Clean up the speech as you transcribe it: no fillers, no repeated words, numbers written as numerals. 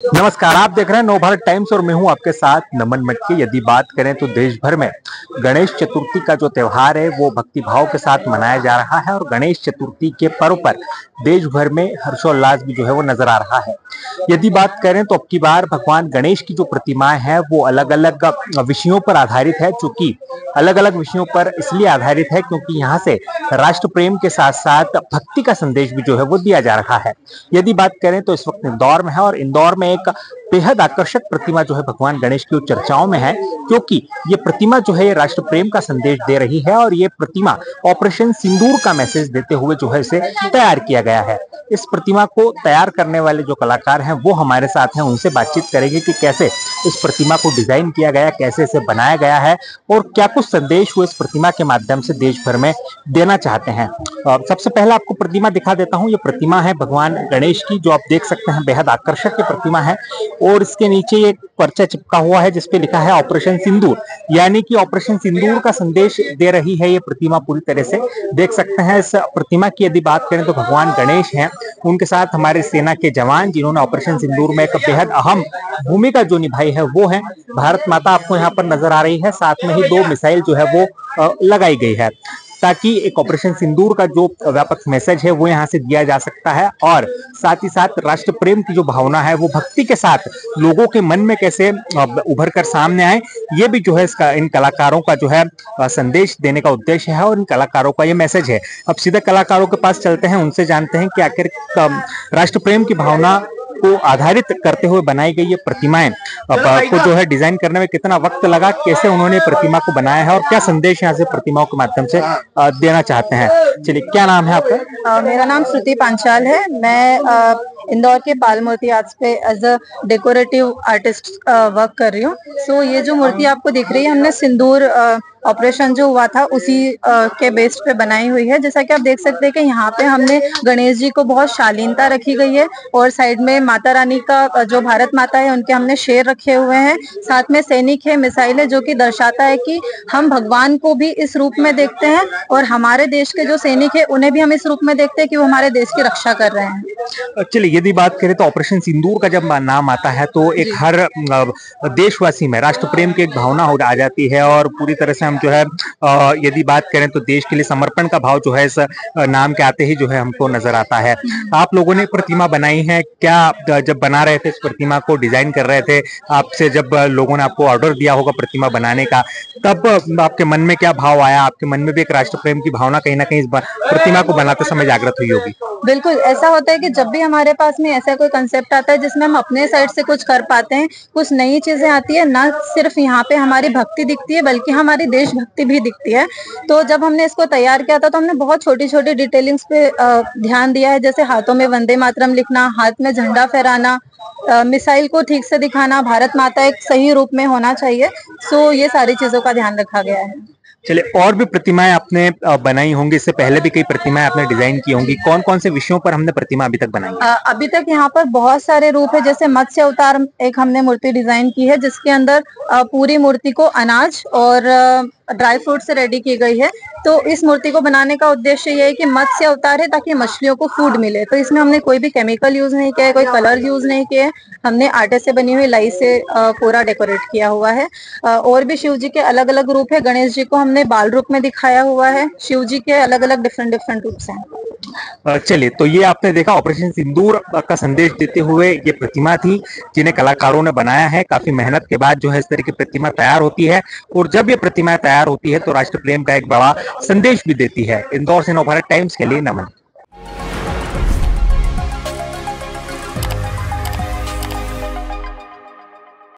नमस्कार, आप देख रहे हैं नवभारत टाइम्स और मैं हूं आपके साथ नमन मटके। यदि बात करें तो देश भर में गणेश चतुर्थी का जो त्योहार है वो भक्ति भाव के साथ मनाया जा रहा है और गणेश चतुर्थी के पर्व पर देश भर में हर्षोल्लास भी जो है वो नजर आ रहा है। यदि बात करें तो अब की बार भगवान गणेश की जो प्रतिमाएं हैं वो अलग अलग विषयों पर आधारित है। चूंकि अलग अलग विषयों पर इसलिए आधारित है क्योंकि यहाँ से राष्ट्र प्रेम के साथ साथ भक्ति का संदेश भी जो है वो दिया जा रहा है। यदि बात करें तो इस वक्त इंदौर में है और इंदौर में एक बेहद आकर्षक प्रतिमा जो है भगवान गणेश की चर्चाओं में है, क्योंकि ये प्रतिमा जो है ये राष्ट्र प्रेम का संदेश दे रही है और ये प्रतिमा ऑपरेशन सिंदूर का मैसेज देते हुए जो है इसे तैयार किया गया है। इस प्रतिमा को तैयार करने वाले जो कलाकार हैं वो हमारे साथ हैं, उनसे बातचीत करेंगे कि कैसे इस प्रतिमा को डिजाइन किया गया, कैसे इसे बनाया गया है और क्या कुछ संदेश वो इस प्रतिमा के माध्यम से देश भर में देना चाहते हैं। सबसे पहले आपको प्रतिमा दिखा देता हूँ। ये प्रतिमा है भगवान गणेश की, जो आप देख सकते हैं बेहद आकर्षक ये प्रतिमा है और इसके नीचे एक पर्चा चिपका हुआ है जिसपे लिखा है ऑपरेशन सिंदूर, यानी कि ऑपरेशन सिंदूर का संदेश दे रही है ये प्रतिमा पूरी तरह से। देख सकते हैं इस प्रतिमा की यदि बात करें तो भगवान गणेश हैं, उनके साथ हमारे सेना के जवान जिन्होंने ऑपरेशन सिंदूर में एक बेहद अहम भूमिका जो निभाई है वो है। भारत माता आपको यहाँ पर नजर आ रही है, साथ में ही 2 मिसाइल जो है वो लगाई गई है ताकि एक ऑपरेशन सिंदूर का जो व्यापक मैसेज है वो यहाँ से दिया जा सकता है और साथ ही साथ राष्ट्र प्रेम की जो भावना है वो भक्ति के साथ लोगों के मन में कैसे उभर कर सामने आए, ये भी जो है इसका इन कलाकारों का जो है संदेश देने का उद्देश्य है और इन कलाकारों का ये मैसेज है। अब सीधे कलाकारों के पास चलते हैं, उनसे जानते हैं कि आखिर राष्ट्र प्रेम की भावना को आधारित करते हुए बनाई गई ये प्रतिमाएं को जो है डिजाइन करने में कितना वक्त लगा, कैसे उन्होंने प्रतिमा को बनाया है और क्या संदेश यहाँ से प्रतिमाओं के माध्यम से देना चाहते हैं। चलिए, क्या नाम है आपका? मेरा नाम श्रुति पांचाल है। मैं इंदौर के पाल मूर्ति आर्ट्स पे as a decorative artist work कर रही हूँ। सो ये जो मूर्ति आपको दिख रही है हमने सिंदूर ऑपरेशन जो हुआ था उसी के बेस पे बनाई हुई है। जैसा कि आप देख सकते हैं कि यहाँ पे हमने गणेश जी को बहुत शालीनता रखी गई है और साइड में माता रानी का जो भारत माता है उनके हमने शेर रखे हुए हैं, साथ में सैनिक है, मिसाइल है, जो कि दर्शाता है कि हम भगवान को भी इस रूप में देखते हैं और हमारे देश के जो सैनिक है उन्हें भी हम इस रूप में देखते हैं कि वो हमारे देश की रक्षा कर रहे हैं। चलिए, यदि बात करें तो ऑपरेशन सिंदूर का जब नाम आता है तो एक हर देशवासी में राष्ट्र प्रेम की एक भावना हो आ जाती है और पूरी तरह से हम जो है यदि बात करें तो देश के लिए समर्पण का भाव जो है इस नाम के आते ही जो है हमको नजर आता है। आप लोगों ने प्रतिमा बनाई है, क्या जब बना रहे थे इस प्रतिमा को डिजाइन कर रहे थे, आपसे जब लोगों ने आपको ऑर्डर दिया होगा प्रतिमा बनाने का, तब आपके मन में क्या भाव आया? आपके मन में भी एक राष्ट्र प्रेम की भावना कहीं ना कहीं इस प्रतिमा को बनाते समय जागृत हुई होगी। बिल्कुल ऐसा होता है कि जब भी हमारे पास में ऐसा कोई कंसेप्ट आता है जिसमें हम अपने साइड से कुछ कर पाते हैं, कुछ नई चीजें आती है, ना सिर्फ यहाँ पे हमारी भक्ति दिखती है बल्कि हमारी देशभक्ति भी दिखती है। तो जब हमने इसको तैयार किया था तो हमने बहुत छोटी छोटी डिटेलिंग्स पे ध्यान दिया है, जैसे हाथों में वंदे मातरम लिखना, हाथ में झंडा फहराना, मिसाइल को ठीक से दिखाना, भारत माता एक सही रूप में होना चाहिए। सो ये सारी चीजों का ध्यान रखा गया है। चलिए, और भी प्रतिमाएं आपने बनाई होंगी, इससे पहले भी कई प्रतिमाएं आपने डिजाइन की होंगी, कौन कौन से विषयों पर हमने प्रतिमा अभी तक बनाई? अभी तक यहाँ पर बहुत सारे रूप है, जैसे मत्स्य अवतार एक हमने मूर्ति डिजाइन की है जिसके अंदर पूरी मूर्ति को अनाज और ड्राई फ्रूट से रेडी की गई है। तो इस मूर्ति को बनाने का उद्देश्य ये है कि मत्स्य अवतार है ताकि मछलियों को फूड मिले। तो इसमें हमने कोई भी केमिकल यूज नहीं किया है, कोई कलर यूज नहीं किए है, हमने आटे से बनी हुई लाई से पूरा डेकोरेट किया हुआ है। और भी शिव जी के अलग अलग रूप है, गणेश जी को हमने बाल रूप में दिखाया हुआ है, शिव जी के अलग अलग डिफरेंट रूप हैं। चलिए, तो ये आपने देखा ऑपरेशन सिंदूर का संदेश देते हुए ये प्रतिमा थी जिन्हें कलाकारों ने बनाया है। काफी मेहनत के बाद जो है इस तरह की प्रतिमा तैयार होती है और जब ये प्रतिमा तैयार होती है तो राष्ट्र प्रेम का एक बड़ा संदेश भी देती है। इंदौर से नवभारत टाइम्स के लिए नमन।